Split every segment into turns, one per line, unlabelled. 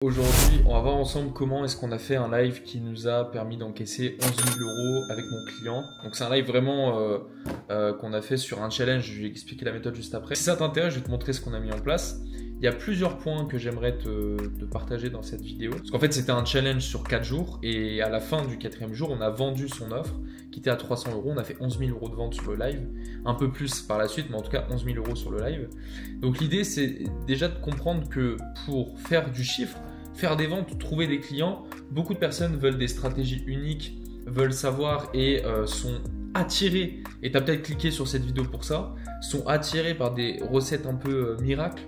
Aujourd'hui, on va voir ensemble comment est-ce qu'on a fait un live qui nous a permis d'encaisser 11 000 euros avec mon client. Donc c'est un live vraiment qu'on a fait sur un challenge, je vais expliquer la méthode juste après. Si ça t'intéresse, je vais te montrer ce qu'on a mis en place. Il y a plusieurs points que j'aimerais te partager dans cette vidéo. Parce qu'en fait, c'était un challenge sur 4 jours et à la fin du 4e jour, on a vendu son offre qui était à 300 euros. On a fait 11 000 euros de vente sur le live, un peu plus par la suite, mais en tout cas 11 000 euros sur le live. Donc l'idée, c'est déjà de comprendre que pour faire du chiffre, faire des ventes, trouver des clients, beaucoup de personnes veulent des stratégies uniques, veulent savoir et sont attirés, et tu as peut-être cliqué sur cette vidéo pour ça, sont attirés par des recettes un peu miracles,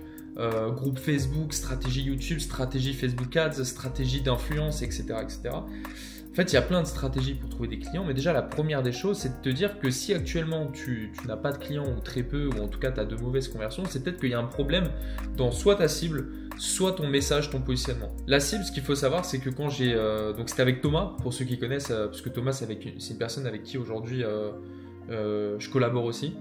groupe Facebook, stratégie YouTube, stratégie Facebook Ads, stratégie d'influence, etc., etc. En fait, il y a plein de stratégies pour trouver des clients, mais déjà la première des choses, c'est de te dire que si actuellement tu n'as pas de clients ou très peu, ou en tout cas tu as de mauvaises conversions, c'est peut-être qu'il y a un problème dans soit ta cible, soit ton message, ton positionnement. La cible, ce qu'il faut savoir, c'est que quand j'ai... donc c'était avec Thomas, pour ceux qui connaissent, parce que Thomas, c'est une personne avec qui aujourd'hui je collabore aussi.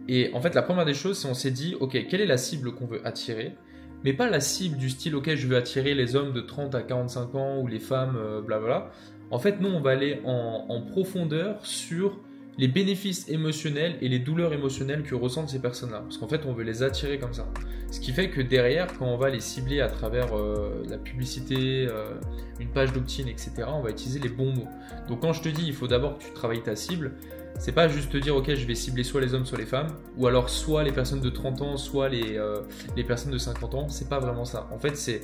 Et en fait, la première des choses, c'est on s'est dit, ok, quelle est la cible qu'on veut attirer ? Mais pas la cible du style, ok, je veux attirer les hommes de 30 à 45 ans ou les femmes, blablabla. En fait, nous, on va aller en profondeur sur les bénéfices émotionnels et les douleurs émotionnelles que ressentent ces personnes-là. Parce qu'en fait, on veut les attirer comme ça. Ce qui fait que derrière, quand on va les cibler à travers la publicité, une page d'opt-in, etc., on va utiliser les bons mots. Donc quand je te dis, il faut d'abord que tu travailles ta cible, c'est pas juste te dire, ok, je vais cibler soit les hommes, soit les femmes, ou alors soit les personnes de 30 ans, soit les personnes de 50 ans. C'est pas vraiment ça. En fait, c'est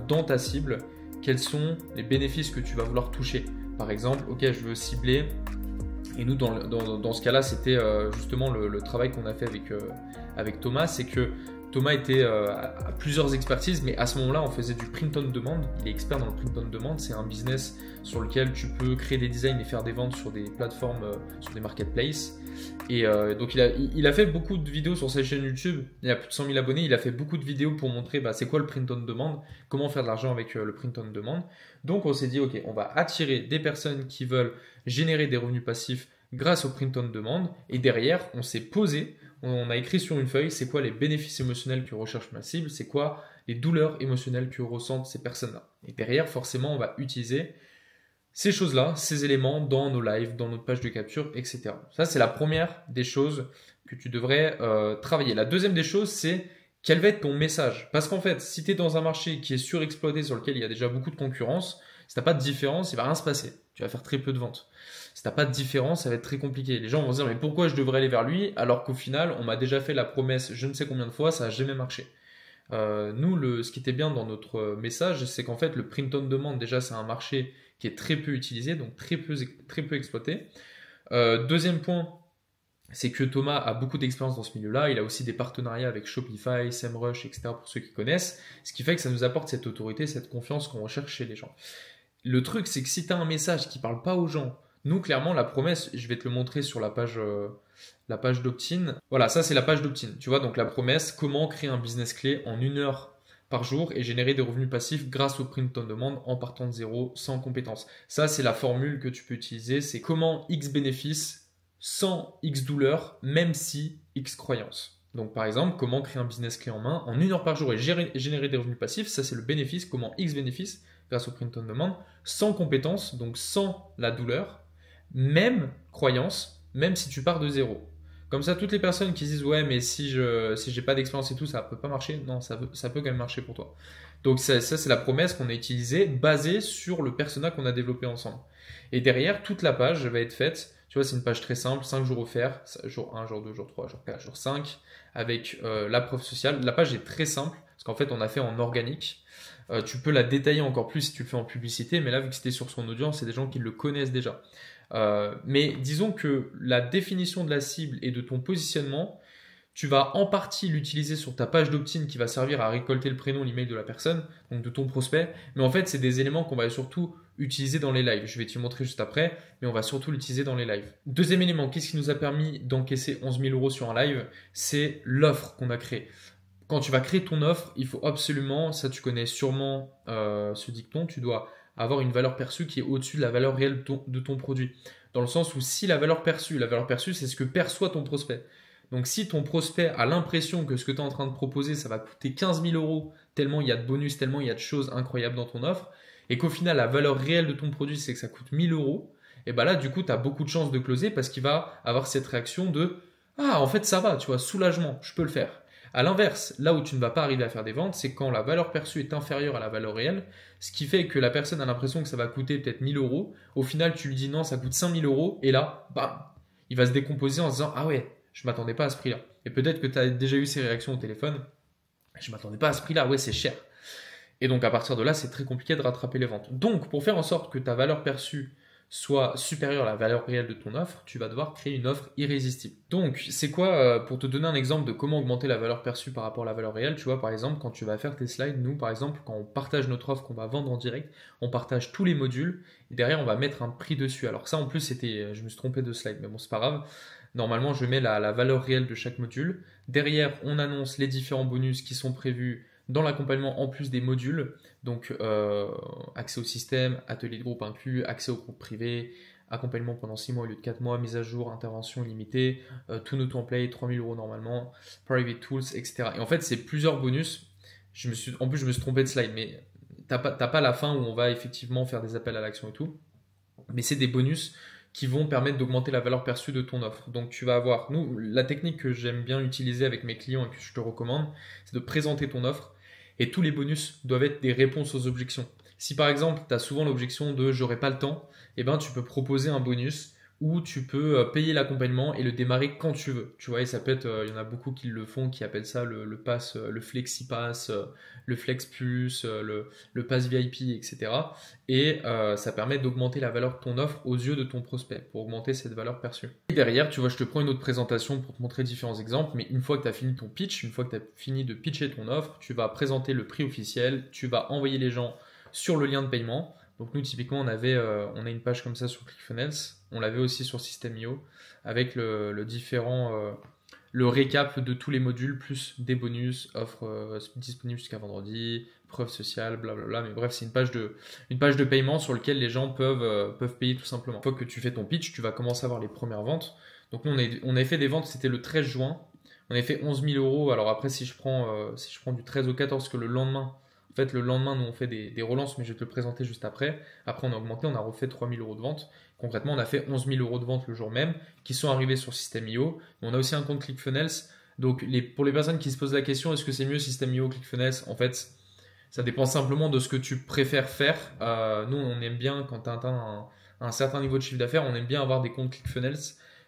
dans ta cible, quels sont les bénéfices que tu vas vouloir toucher. Par exemple, ok, je veux cibler, et nous dans ce cas-là, c'était justement le travail qu'on a fait avec Thomas, c'est que Thomas était à plusieurs expertises, mais à ce moment-là, on faisait du print on demand. Il est expert dans le print on demand. C'est un business sur lequel tu peux créer des designs et faire des ventes sur des plateformes, sur des marketplaces. Et donc, il a fait beaucoup de vidéos sur sa chaîne YouTube. Il a plus de 100 000 abonnés. Il a fait beaucoup de vidéos pour montrer c'est quoi le print on demand, comment faire de l'argent avec le print on demand. Donc, on s'est dit, ok, on va attirer des personnes qui veulent générer des revenus passifs grâce au print on demand. Et derrière, on s'est posé. On a écrit sur une feuille, c'est quoi les bénéfices émotionnels que recherche ma cible, c'est quoi les douleurs émotionnelles que ressentent ces personnes-là. Et derrière, forcément, on va utiliser ces choses-là, ces éléments dans nos lives, dans notre page de capture, etc. Ça, c'est la première des choses que tu devrais travailler. La deuxième des choses, c'est quel va être ton message. Parce qu'en fait, si tu es dans un marché qui est surexploité, sur lequel il y a déjà beaucoup de concurrence, si tu n'as pas de différence, il ne va rien se passer. Tu vas faire très peu de ventes. Si tu n'as pas de différence, ça va être très compliqué. Les gens vont se dire, mais pourquoi je devrais aller vers lui alors qu'au final, on m'a déjà fait la promesse je ne sais combien de fois, ça n'a jamais marché. Nous, ce qui était bien dans notre message, c'est qu'en fait, le print on demand, déjà, c'est un marché qui est très peu utilisé, donc très peu exploité. Deuxième point, c'est que Thomas a beaucoup d'expérience dans ce milieu-là. Il a aussi des partenariats avec Shopify, SEMrush, etc. pour ceux qui connaissent. Ce qui fait que ça nous apporte cette autorité, cette confiance qu'on recherche chez les gens. Le truc, c'est que si tu as un message qui ne parle pas aux gens, nous, clairement, la promesse, je vais te le montrer sur la page d'opt-in. Voilà, ça, c'est la page d'opt-in. Tu vois, donc la promesse, comment créer un business clé en 1 heure par jour et générer des revenus passifs grâce au print on demand en partant de zéro, sans compétences. Ça, c'est la formule que tu peux utiliser. C'est comment X bénéfices sans X douleur, même si X croyances. Donc, par exemple, comment créer un business clé en main en 1 heure par jour et générer des revenus passifs. Ça, c'est le bénéfice. Comment X bénéfices grâce au print on demand, sans compétences, donc sans la douleur, même croyance, même si tu pars de zéro. Comme ça, toutes les personnes qui disent ouais, mais si j'ai pas d'expérience et tout, ça peut pas marcher. Non, ça peut quand même marcher pour toi. Donc ça c'est la promesse qu'on a utilisée, basée sur le persona qu'on a développé ensemble. Et derrière, toute la page va être faite. Tu vois, c'est une page très simple, 5 jours offerts, jour 1, jour 2, jour 3, jour 4, jour 5, avec la preuve sociale. La page est très simple, parce qu'en fait, on a fait en organique. Tu peux la détailler encore plus si tu le fais en publicité, mais là, vu que c'était sur son audience, c'est des gens qui le connaissent déjà. Mais disons que la définition de la cible et de ton positionnement, tu vas en partie l'utiliser sur ta page d'opt-in qui va servir à récolter le prénom, l'email de la personne, donc de ton prospect. Mais en fait, c'est des éléments qu'on va surtout utiliser dans les lives. Je vais te montrer juste après, mais on va surtout l'utiliser dans les lives. Deuxième élément, qu'est-ce qui nous a permis d'encaisser 11 000 euros sur un live ? C'est l'offre qu'on a créée. Quand tu vas créer ton offre, il faut absolument, ça tu connais sûrement ce dicton, tu dois avoir une valeur perçue qui est au-dessus de la valeur réelle de ton produit. Dans le sens où si la valeur perçue, c'est ce que perçoit ton prospect. Donc si ton prospect a l'impression que ce que tu es en train de proposer, ça va coûter 15 000 euros tellement il y a de bonus, tellement il y a de choses incroyables dans ton offre, et qu'au final, la valeur réelle de ton produit, c'est que ça coûte 1000 euros, et bah là, du coup, tu as beaucoup de chances de closer parce qu'il va avoir cette réaction de ah, en fait, ça va, tu vois, soulagement, je peux le faire. À l'inverse, là où tu ne vas pas arriver à faire des ventes, c'est quand la valeur perçue est inférieure à la valeur réelle, ce qui fait que la personne a l'impression que ça va coûter peut-être 1000 euros. Au final, tu lui dis non, ça coûte 5000 euros, et là, bam, il va se décomposer en se disant ah ouais, je m'attendais pas à ce prix-là. Et peut-être que tu as déjà eu ces réactions au téléphone, je m'attendais pas à ce prix-là, ouais, c'est cher. Et donc à partir de là, c'est très compliqué de rattraper les ventes. Donc pour faire en sorte que ta valeur perçue soit supérieure à la valeur réelle de ton offre, tu vas devoir créer une offre irrésistible. Donc c'est quoi, pour te donner un exemple de comment augmenter la valeur perçue par rapport à la valeur réelle, tu vois par exemple quand tu vas faire tes slides, nous par exemple quand on partage notre offre qu'on va vendre en direct, on partage tous les modules et derrière on va mettre un prix dessus. Alors ça en plus c'était, je me suis trompé de slide, mais bon c'est pas grave. Normalement je mets la valeur réelle de chaque module. Derrière on annonce les différents bonus qui sont prévus dans l'accompagnement en plus des modules, donc accès au système, atelier de groupe inclus, accès au groupe privé, accompagnement pendant 6 mois au lieu de 4 mois, mise à jour, intervention illimitée, tous nos templates, 3000 euros normalement, private tools, etc. Et en fait, c'est plusieurs bonus. En plus, je me suis trompé de slide, mais t'as pas la fin où on va effectivement faire des appels à l'action et tout. Mais c'est des bonus qui vont permettre d'augmenter la valeur perçue de ton offre. Donc tu vas avoir, nous, la technique que j'aime bien utiliser avec mes clients et que je te recommande, c'est de présenter ton offre. Et tous les bonus doivent être des réponses aux objections. Si par exemple, tu as souvent l'objection de j'aurai pas le temps, eh ben, tu peux proposer un bonus où tu peux payer l'accompagnement et le démarrer quand tu veux. Tu vois, et ça peut être, il y en a beaucoup qui le font, qui appellent ça le pass, le flexi pass, le flex plus, le pass VIP, etc. Et ça permet d'augmenter la valeur de ton offre aux yeux de ton prospect pour augmenter cette valeur perçue. Et derrière, tu vois, je te prends une autre présentation pour te montrer différents exemples, mais une fois que tu as fini ton pitch, une fois que tu as fini de pitcher ton offre, tu vas présenter le prix officiel, tu vas envoyer les gens sur le lien de paiement. Donc nous, typiquement, on a une page comme ça sur ClickFunnels. On l'avait aussi sur System.io avec le récap de tous les modules plus des bonus, offres disponibles jusqu'à vendredi, preuves sociales, blablabla. Mais bref, c'est une page de paiement sur laquelle les gens peuvent payer tout simplement. Une fois que tu fais ton pitch, tu vas commencer à avoir les premières ventes. Donc nous, on avait fait des ventes, c'était le 13 juin. On avait fait 11 000 euros. Alors après, si je prends du 13 au 14, que le lendemain, en fait, le lendemain, nous, on fait des relances, mais je vais te le présenter juste après. Après, on a augmenté, on a refait 3 000 euros de vente. Concrètement, on a fait 11 000 euros de vente le jour même, qui sont arrivés sur System.io. On a aussi un compte ClickFunnels. Donc, pour les personnes qui se posent la question, est-ce que c'est mieux System.io ou ClickFunnels? En fait, ça dépend simplement de ce que tu préfères faire. Nous, on aime bien, quand tu atteins un certain niveau de chiffre d'affaires, on aime bien avoir des comptes ClickFunnels,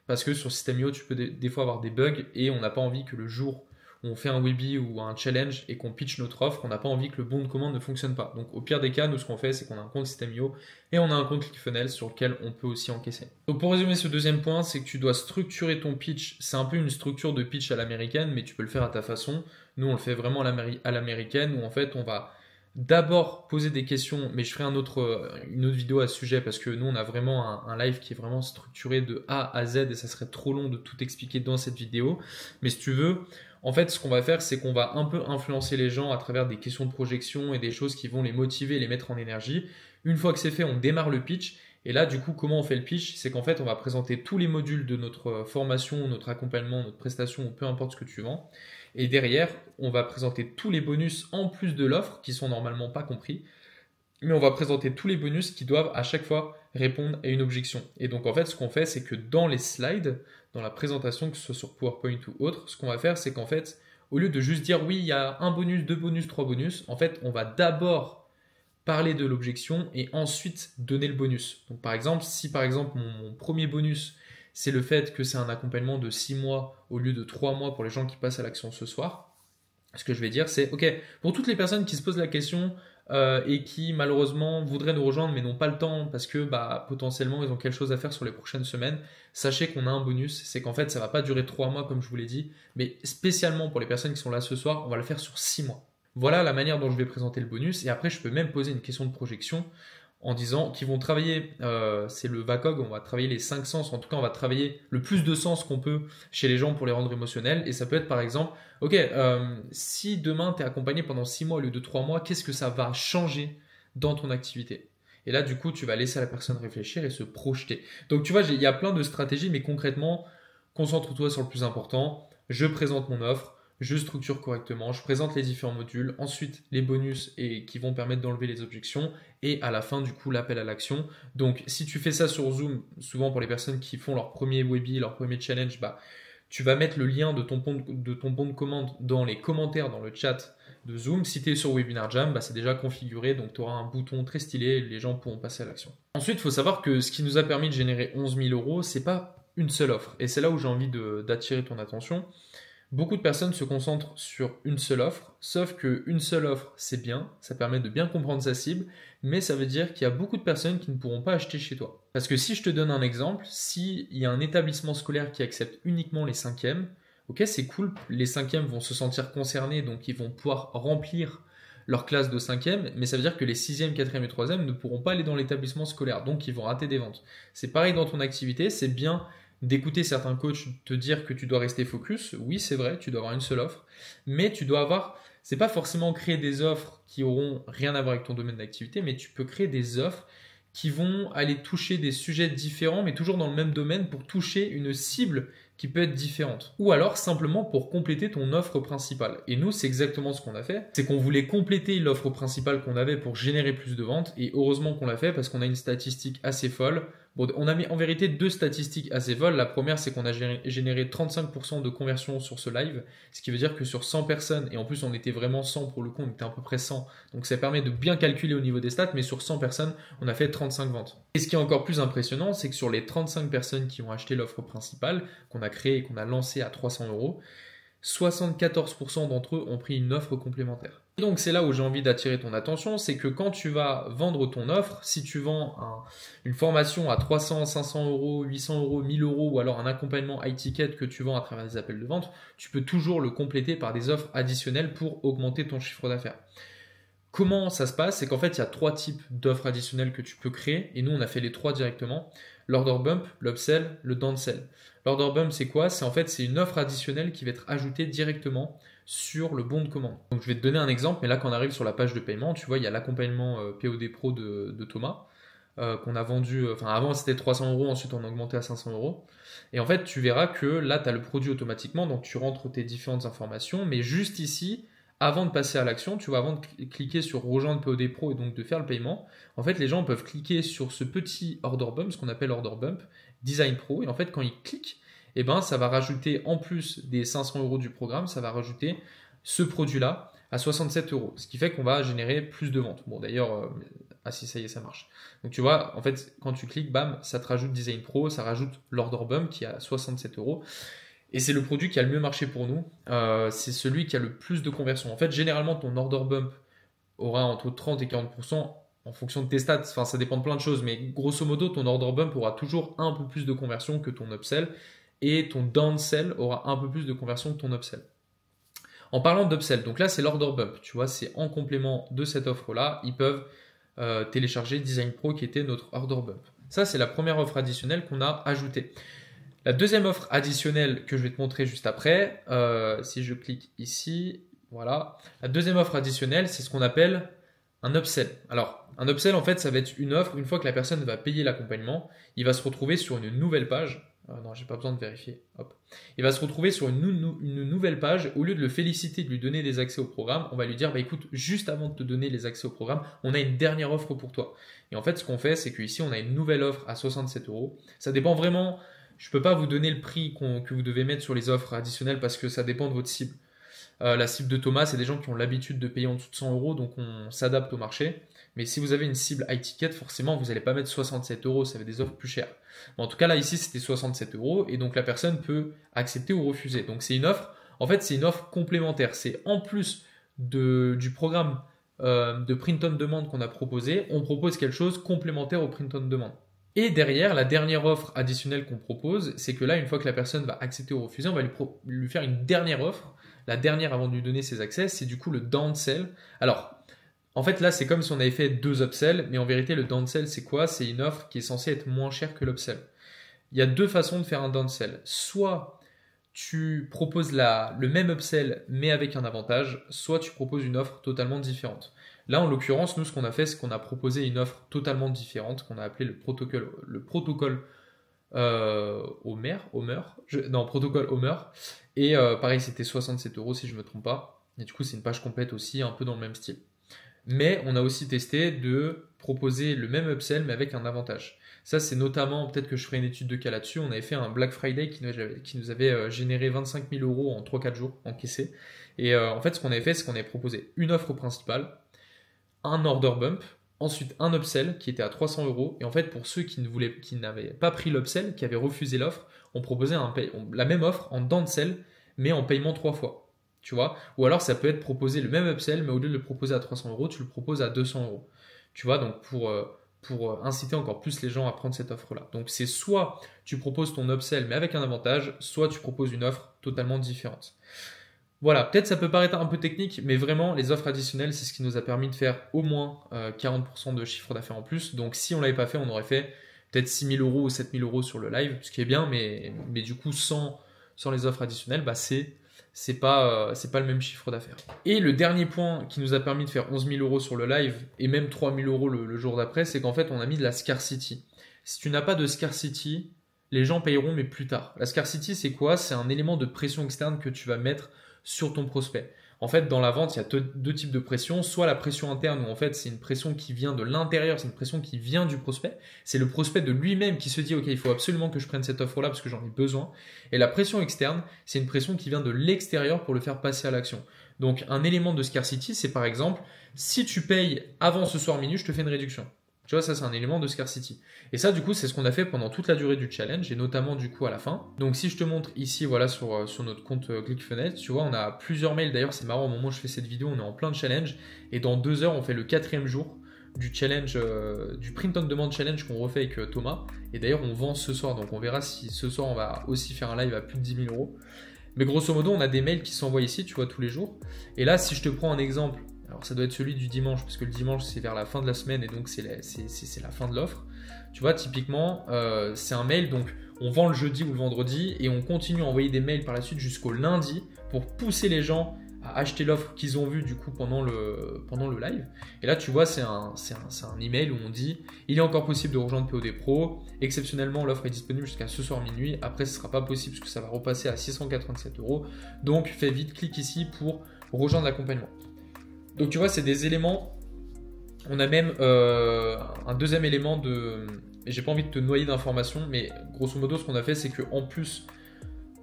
parce que sur System.io, tu peux des fois avoir des bugs, et on n'a pas envie que le jour on fait un webinar ou un challenge et qu'on pitch notre offre, on n'a pas envie que le bon de commande ne fonctionne pas. Donc au pire des cas, nous ce qu'on fait, c'est qu'on a un compte System.io et on a un compte ClickFunnels sur lequel on peut aussi encaisser. Donc pour résumer ce deuxième point, c'est que tu dois structurer ton pitch. C'est un peu une structure de pitch à l'américaine, mais tu peux le faire à ta façon. Nous on le fait vraiment à l'américaine, où en fait on va d'abord poser des questions, mais je ferai une autre vidéo à ce sujet parce que nous on a vraiment un live qui est vraiment structuré de A à Z et ça serait trop long de tout expliquer dans cette vidéo. Mais si tu veux, en fait, ce qu'on va faire, c'est qu'on va un peu influencer les gens à travers des questions de projection et des choses qui vont les motiver et les mettre en énergie. Une fois que c'est fait, on démarre le pitch. Et là, du coup, comment on fait le pitch? C'est qu'en fait, on va présenter tous les modules de notre formation, notre accompagnement, notre prestation, ou peu importe ce que tu vends. Et derrière, on va présenter tous les bonus en plus de l'offre qui sont normalement pas compris. Mais on va présenter tous les bonus qui doivent à chaque fois répondre à une objection. Et donc, en fait, ce qu'on fait, c'est que dans les slides, dans la présentation, que ce soit sur PowerPoint ou autre, ce qu'on va faire, c'est qu'en fait, au lieu de juste dire oui, il y a un bonus, deux bonus, trois bonus, en fait, on va d'abord parler de l'objection et ensuite donner le bonus. Donc, par exemple, si par exemple mon premier bonus, c'est le fait que c'est un accompagnement de 6 mois au lieu de 3 mois pour les gens qui passent à l'action ce soir, ce que je vais dire, c'est ok, pour toutes les personnes qui se posent la question et qui malheureusement voudraient nous rejoindre mais n'ont pas le temps parce que potentiellement ils ont quelque chose à faire sur les prochaines semaines, sachez qu'on a un bonus, c'est qu'en fait ça va pas durer 3 mois comme je vous l'ai dit, mais spécialement pour les personnes qui sont là ce soir, on va le faire sur 6 mois. Voilà la manière dont je vais présenter le bonus et après je peux même poser une question de projection en disant qu'ils vont travailler, c'est le VACOG, on va travailler les 5 sens, en tout cas on va travailler le plus de sens qu'on peut chez les gens pour les rendre émotionnels et ça peut être par exemple, ok, si demain tu es accompagné pendant 6 mois au lieu de 3 mois, qu'est-ce que ça va changer dans ton activité? Et là du coup tu vas laisser la personne réfléchir et se projeter. Donc tu vois, il y a plein de stratégies mais concrètement, concentre-toi sur le plus important, je présente mon offre, je structure correctement, je présente les différents modules, ensuite les bonus et qui vont permettre d'enlever les objections, et à la fin du coup l'appel à l'action. Donc si tu fais ça sur Zoom, souvent pour les personnes qui font leur premier webinar, leur premier challenge, tu vas mettre le lien de ton bon de commande dans les commentaires, dans le chat de Zoom. Si tu es sur Webinar Jam, c'est déjà configuré, donc tu auras un bouton très stylé, les gens pourront passer à l'action. Ensuite, il faut savoir que ce qui nous a permis de générer 11 000 euros, c'est pas une seule offre. Et c'est là où j'ai envie d'attirer ton attention. Beaucoup de personnes se concentrent sur une seule offre, sauf qu'une seule offre, c'est bien, ça permet de bien comprendre sa cible, mais ça veut dire qu'il y a beaucoup de personnes qui ne pourront pas acheter chez toi. Parce que si je te donne un exemple, s'il y a un établissement scolaire qui accepte uniquement les 5e, ok, c'est cool, les 5e vont se sentir concernés, donc ils vont pouvoir remplir leur classe de 5e, mais ça veut dire que les 6e, 4e et 3e ne pourront pas aller dans l'établissement scolaire, donc ils vont rater des ventes. C'est pareil dans ton activité, c'est bien d'écouter certains coachs te dire que tu dois rester focus. Oui, c'est vrai, tu dois avoir une seule offre, mais tu dois avoir, c'est pas forcément créer des offres qui auront rien à voir avec ton domaine d'activité, mais tu peux créer des offres qui vont aller toucher des sujets différents, mais toujours dans le même domaine pour toucher une cible qui peut être différente. Ou alors simplement pour compléter ton offre principale. Et nous, c'est exactement ce qu'on a fait. C'est qu'on voulait compléter l'offre principale qu'on avait pour générer plus de ventes. Et heureusement qu'on l'a fait parce qu'on a une statistique assez folle. Bon, on a mis en vérité 2 statistiques assez folles. La première, c'est qu'on a généré 35% de conversion sur ce live. Ce qui veut dire que sur 100 personnes, et en plus on était vraiment 100 pour le coup, on était à peu près 100. Donc ça permet de bien calculer au niveau des stats, mais sur 100 personnes, on a fait 35 ventes. Et ce qui est encore plus impressionnant, c'est que sur les 35 personnes qui ont acheté l'offre principale, qu'on a créée et qu'on a lancée à 300 €, 74% d'entre eux ont pris une offre complémentaire. Et donc c'est là où j'ai envie d'attirer ton attention, c'est que quand tu vas vendre ton offre, si tu vends une formation à 300, 500 €, 800 €, 1000 € ou alors un accompagnement high ticket que tu vends à travers des appels de vente, tu peux toujours le compléter par des offres additionnelles pour augmenter ton chiffre d'affaires. Comment ça se passe? C'est qu'en fait, il y a 3 types d'offres additionnelles que tu peux créer et nous, on a fait les 3 directement. L'order bump, l'upsell, le downsell. L'order bump, c'est quoi? C'est une offre additionnelle qui va être ajoutée directement sur le bon de commande. Donc, je vais te donner un exemple, mais là, quand on arrive sur la page de paiement, tu vois, il y a l'accompagnement POD Pro de Thomas qu'on a vendu. Avant, c'était 300 €, ensuite, on a augmenté à 500 €. Et en fait, tu verras que là, tu as le produit automatiquement, donc tu rentres tes différentes informations, mais juste ici, avant de passer à l'action, tu vois, avant de cliquer sur rejoindre POD Pro et donc de faire le paiement, en fait, les gens peuvent cliquer sur ce petit order bump, ce qu'on appelle order bump, Design Pro, et en fait, quand ils cliquent, ça va rajouter, en plus des 500 € du programme, ça va rajouter ce produit-là à 67 €, ce qui fait qu'on va générer plus de ventes. Bon, d'ailleurs, si ça y est, ça marche. Donc, tu vois, en fait, quand tu cliques, bam, ça te rajoute Design Pro, ça rajoute l'order bump qui est à 67 €. Et c'est le produit qui a le mieux marché pour nous. C'est celui qui a le plus de conversion. En fait, généralement, ton order bump aura entre 30 et 40% en fonction de tes stats. Enfin, ça dépend de plein de choses. Mais grosso modo, ton order bump aura toujours un peu plus de conversion que ton upsell. Et ton downsell aura un peu plus de conversion que ton upsell. En parlant d'upsell, donc là, c'est l'order bump. Tu vois, c'est en complément de cette offre-là. Ils peuvent télécharger Design Pro qui était notre order bump. Ça, c'est la première offre additionnelle qu'on a ajoutée. La deuxième offre additionnelle que je vais te montrer juste après, si je clique ici, voilà. La deuxième offre additionnelle, c'est ce qu'on appelle un upsell. Alors, un upsell, en fait, ça va être une offre, une fois que la personne va payer l'accompagnement, il va se retrouver sur une nouvelle page. Non, j'ai pas besoin de vérifier. Hop. Il va se retrouver sur une nouvelle page. Au lieu de le féliciter, de lui donner des accès au programme, on va lui dire, écoute, juste avant de te donner les accès au programme, on a une dernière offre pour toi. Et en fait, ce qu'on fait, c'est qu'ici, on a une nouvelle offre à 67 €. Ça dépend vraiment. Je ne peux pas vous donner le prix que vous devez mettre sur les offres additionnelles parce que ça dépend de votre cible. La cible de Thomas, c'est des gens qui ont l'habitude de payer en dessous de 100 €, donc on s'adapte au marché. Mais si vous avez une cible high ticket, forcément, vous n'allez pas mettre 67 €, ça va être des offres plus chères. Bon, en tout cas, là, ici, c'était 67 € et donc la personne peut accepter ou refuser. Donc, c'est une offre, en fait, c'est une offre complémentaire. C'est en plus du programme de print on demand qu'on a proposé, on propose quelque chose complémentaire au print on demand. Et derrière, la dernière offre additionnelle qu'on propose, c'est que là, une fois que la personne va accepter ou refuser, on va lui faire une dernière offre. La dernière avant de lui donner ses accès, c'est du coup le downsell. Alors, en fait, là, c'est comme si on avait fait 2 upsells, mais en vérité, le downsell, c'est quoi? C'est une offre qui est censée être moins chère que l'upsell. Il y a 2 façons de faire un downsell. Soit tu proposes le même upsell, mais avec un avantage, soit tu proposes une offre totalement différente. Là, en l'occurrence, nous, ce qu'on a fait, c'est qu'on a proposé une offre totalement différente, qu'on a appelé le protocole non, protocole Homer. Et pareil, c'était 67 € si je me trompe pas. Et du coup, c'est une page complète aussi, un peu dans le même style. Mais on a aussi testé de proposer le même upsell, mais avec un avantage. Ça, c'est notamment, peut-être que je ferai une étude de cas là-dessus, on avait fait un Black Friday qui nous avait généré 25 000 € en 3-4 jours encaissés. Et en fait, ce qu'on avait fait, c'est qu'on avait proposé une offre principale, un order bump, ensuite un upsell qui était à 300 €. Et en fait, pour ceux qui n'avaient pas pris l'upsell, qui avaient refusé l'offre, on proposait la même offre en downsell, mais en paiement 3 fois. Tu vois? Ou alors ça peut être proposé le même upsell, mais au lieu de le proposer à 300 €, tu le proposes à 200 €. Tu vois, donc pour inciter encore plus les gens à prendre cette offre-là. Donc c'est soit tu proposes ton upsell, mais avec un avantage, soit tu proposes une offre totalement différente. Voilà, peut-être ça peut paraître un peu technique, mais vraiment, les offres additionnelles, c'est ce qui nous a permis de faire au moins 40% de chiffre d'affaires en plus. Donc si on ne l'avait pas fait, on aurait fait peut-être 6 000 € ou 7 000 € sur le live, ce qui est bien, mais du coup, sans les offres additionnelles, bah c'est pas le même chiffre d'affaires. Et le dernier point qui nous a permis de faire 11 000 € sur le live, et même 3 000 € le jour d'après, c'est qu'en fait, on a mis de la scarcity. Si tu n'as pas de scarcity, les gens payeront, mais plus tard. La scarcity, c'est quoi? C'est un élément de pression externe que tu vas mettre sur ton prospect. En fait, dans la vente, il y a deux types de pression. Soit la pression interne, où en fait, c'est une pression qui vient de l'intérieur, c'est une pression qui vient du prospect. C'est le prospect de lui-même qui se dit, OK, il faut absolument que je prenne cette offre-là parce que j'en ai besoin. Et la pression externe, c'est une pression qui vient de l'extérieur pour le faire passer à l'action. Donc, un élément de scarcity, c'est par exemple, si tu payes avant ce soir minuit, je te fais une réduction. Tu vois, ça c'est un élément de scarcity. Et ça, du coup, c'est ce qu'on a fait pendant toute la durée du challenge et notamment du coup à la fin. Donc, si je te montre ici, voilà, sur notre compte ClickFunnels, tu vois, on a plusieurs mails. D'ailleurs, c'est marrant, au moment où je fais cette vidéo, on est en plein de challenge. Et dans 2 heures, on fait le 4e jour du challenge, du Print on Demand Challenge qu'on refait avec Thomas. Et d'ailleurs, on vend ce soir. Donc, on verra si ce soir, on va aussi faire un live à plus de 10 000 €. Mais grosso modo, on a des mails qui s'envoient ici, tu vois, tous les jours. Et là, si je te prends un exemple, alors ça doit être celui du dimanche, parce que le dimanche c'est vers la fin de la semaine et donc c'est la fin de l'offre. Tu vois, typiquement, c'est un mail, donc on vend le jeudi ou le vendredi et on continue à envoyer des mails par la suite jusqu'au lundi pour pousser les gens à acheter l'offre qu'ils ont vue du coup pendant le live. Et là, tu vois, c'est un email où on dit « Il est encore possible de rejoindre POD Pro. Exceptionnellement, l'offre est disponible jusqu'à ce soir minuit. Après, ce ne sera pas possible parce que ça va repasser à 687 €. Donc, fais vite, clique ici pour rejoindre l'accompagnement. » Donc tu vois, c'est des éléments. On a même un deuxième élément de... Et j'ai pas envie de te noyer d'informations, mais grosso modo, ce qu'on a fait, c'est qu'en plus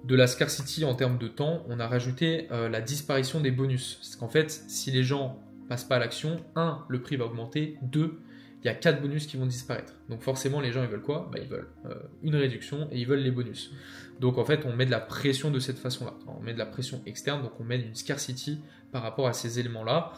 de la scarcity en termes de temps, on a rajouté la disparition des bonus. Parce qu'en fait, si les gens passent pas à l'action, 1, le prix va augmenter, 2, il y a 4 bonus qui vont disparaître. Donc forcément, les gens, ils veulent quoi? Ils veulent une réduction et ils veulent les bonus. Donc en fait, on met de la pression de cette façon-là. On met de la pression externe, donc on met une scarcity par rapport à ces éléments-là.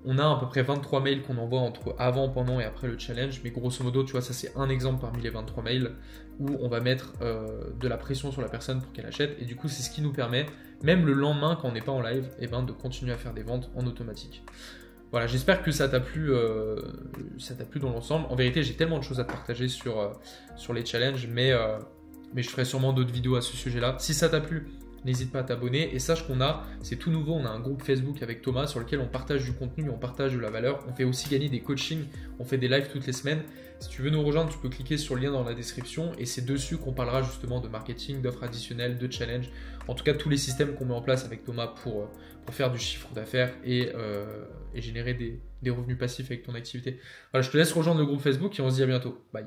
On a à peu près 23 mails qu'on envoie entre avant, pendant et après le challenge. Mais grosso modo, tu vois, ça c'est un exemple parmi les 23 mails où on va mettre de la pression sur la personne pour qu'elle achète. Et du coup, c'est ce qui nous permet, même le lendemain quand on n'est pas en live, de continuer à faire des ventes en automatique. Voilà, j'espère que ça t'a plu dans l'ensemble. En vérité, j'ai tellement de choses à te partager sur les challenges, mais je ferai sûrement d'autres vidéos à ce sujet-là. Si ça t'a plu, n'hésite pas à t'abonner. Et sache c'est tout nouveau, on a un groupe Facebook avec Thomas sur lequel on partage du contenu, on partage de la valeur. On fait aussi gagner des coachings, on fait des lives toutes les semaines. Si tu veux nous rejoindre, tu peux cliquer sur le lien dans la description et c'est dessus qu'on parlera justement de marketing, d'offres additionnelles, de challenge. En tout cas, tous les systèmes qu'on met en place avec Thomas pour faire du chiffre d'affaires et générer des revenus passifs avec ton activité. Voilà, je te laisse rejoindre le groupe Facebook et on se dit à bientôt. Bye.